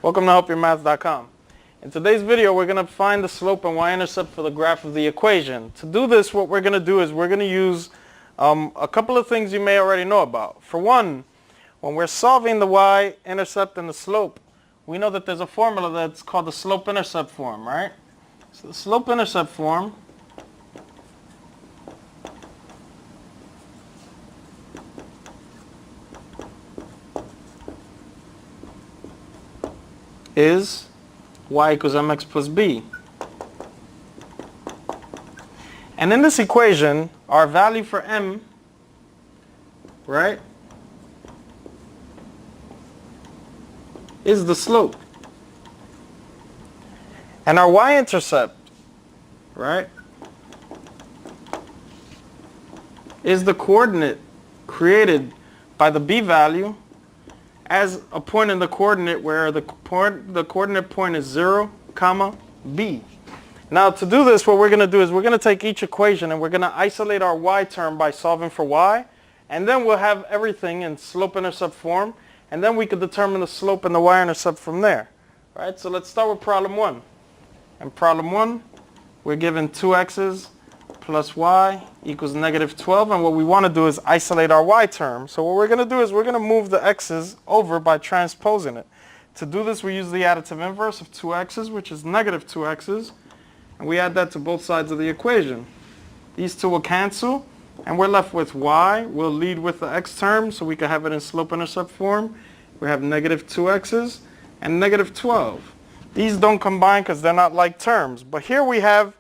Welcome to HelpYourMath.com. In today's video, we're going to find the slope and y-intercept for the graph of the equation. To do this, what we're going to do is we're going to use a couple of things you may already know about. For one, when we're solving the y-intercept and the slope, we know that there's a formula that's called the slope-intercept form, right? So the slope-intercept form is y equals mx plus b. And in this equation, our value for m, right, is the slope. And our y-intercept, right, is the coordinate created by the b value as a point in the coordinate where the coordinate point is 0, comma, b. Now to do this, what we're going to do is we're going to take each equation and we're going to isolate our y term by solving for y, and then we'll have everything in slope-intercept form, and then we could determine the slope and the y-intercept from there. Right? So let's start with problem 1. In problem 1, we're given 2x's plus y equals negative 12, and what we want to do is isolate our y term. So what we're going to do is we're going to move the x's over by transposing it. To do this, we use the additive inverse of 2x's, which is negative 2x's, and we add that to both sides of the equation. These two will cancel, and we're left with y. We'll lead with the x term, so we can have it in slope-intercept form. We have negative 2x's and negative 12. These don't combine because they're not like terms, but here we have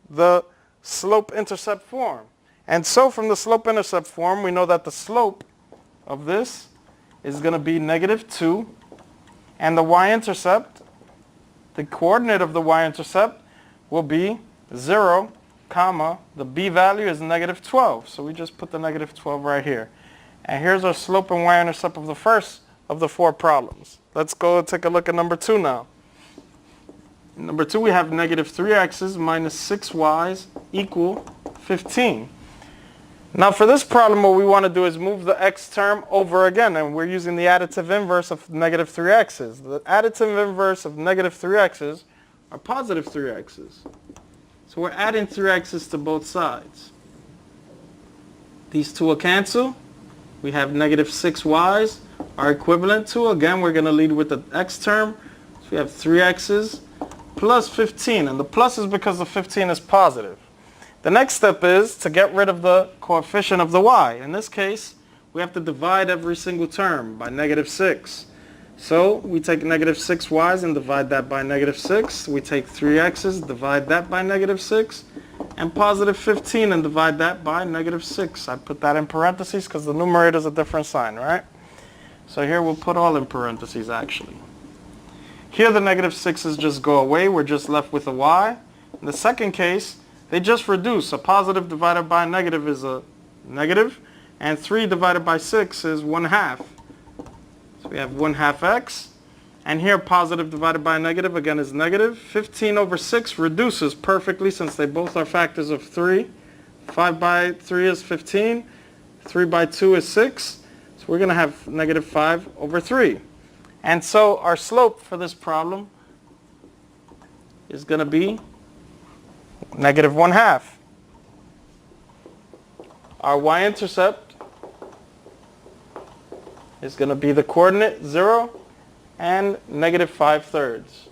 the slope-intercept form. And so from the slope-intercept form, we know that the slope of this is going to be negative 2, and the y-intercept, the coordinate of the y-intercept, will be 0, comma, the b value is negative 12. So we just put the negative 12 right here. And here's our slope and y-intercept of the first of the 4 problems. Let's go and take a look at number 2 now. In number 2, we have negative 3x's minus 6y's equal 15. Now for this problem, what we want to do is move the x term over again, and we're using the additive inverse of negative 3x's. The additive inverse of negative 3x's are positive 3x's. So we're adding 3x's to both sides. These two will cancel. We have negative 6y's are equivalent to, again, we're going to lead with the x term. So we have 3x's plus 15, and the plus is because the 15 is positive. The next step is to get rid of the coefficient of the y. In this case, we have to divide every single term by negative 6. So we take negative 6y's and divide that by negative 6. We take 3x's, divide that by negative 6, and positive 15 and divide that by negative 6. I put that in parentheses because the numerator is a different sign, right? So here we'll put all in parentheses actually. Here the negative 6's just go away. We're just left with a y. In the second case, they just reduce. A positive divided by a negative is a negative, and 3 divided by 6 is 1/2. So we have 1/2 x, and here positive divided by a negative again is negative. 15 over 6 reduces perfectly since they both are factors of 3. 5 by 3 is 15. 3 by 2 is 6. So we're going to have negative 5 over 3. And so our slope for this problem is going to be negative 1/2. Our y-intercept is going to be the coordinate 0 and negative 5/3.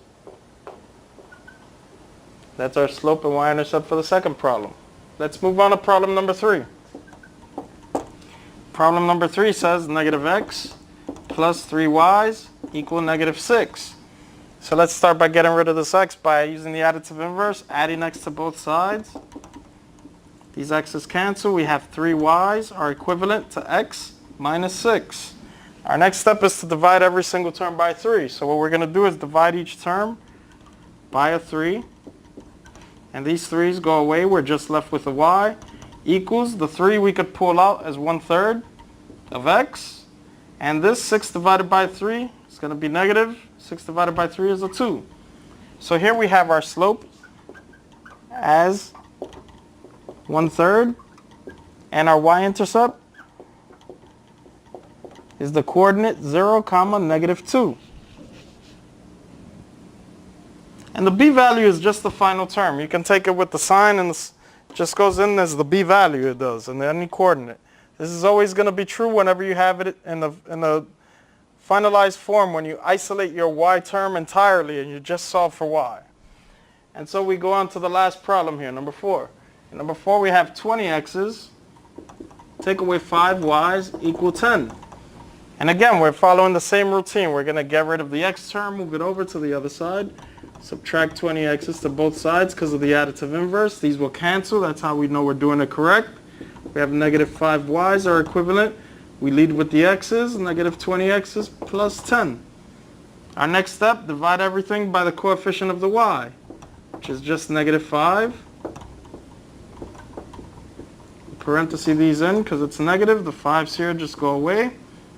That's our slope and y-intercept for the second problem. Let's move on to problem number 3. Problem number 3 says negative x plus 3y's equal negative 6. So let's start by getting rid of this x by using the additive inverse, adding x to both sides. These x's cancel. We have 3y's are equivalent to x minus 6. Our next step is to divide every single term by 3. So what we're going to do is divide each term by a 3. And these 3's go away. We're just left with a y equals the 3 we could pull out as 1/3 of x. And this 6 divided by 3 is going to be negative. 6 divided by 3 is a 2. So here we have our slope as 1/3, and our y-intercept is the coordinate 0, comma, negative 2. And the b-value is just the final term. You can take it with the sign and it just goes in as the b-value it does in any coordinate. This is always going to be true whenever you have it in the finalized form, when you isolate your y term entirely and you just solve for y. And so we go on to the last problem here, number 4. In number 4 we have 20 x's, take away 5 y's equal 10. And again, we're following the same routine. We're going to get rid of the x term, move it over to the other side, subtract 20 x's to both sides because of the additive inverse. These will cancel. That's how we know we're doing it correct. We have negative 5 y's are equivalent. We lead with the x's, negative 20 x's plus 10. Our next step, divide everything by the coefficient of the y, which is just negative 5. Parenthesis these in because it's negative. The 5's here just go away.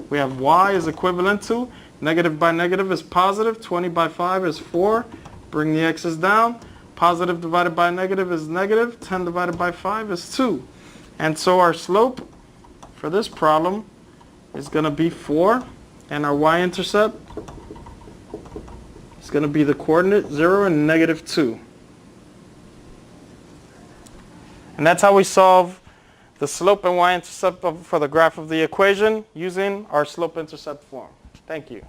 We have y is equivalent to, negative by negative is positive, 20 by 5 is 4. Bring the x's down. Positive divided by negative is negative. 10 divided by 5 is 2. And so our slope for this problem is going to be 4. And our y-intercept is going to be the coordinate 0 and negative 2. And that's how we solve the slope and y-intercept for the graph of the equation using our slope-intercept form. Thank you.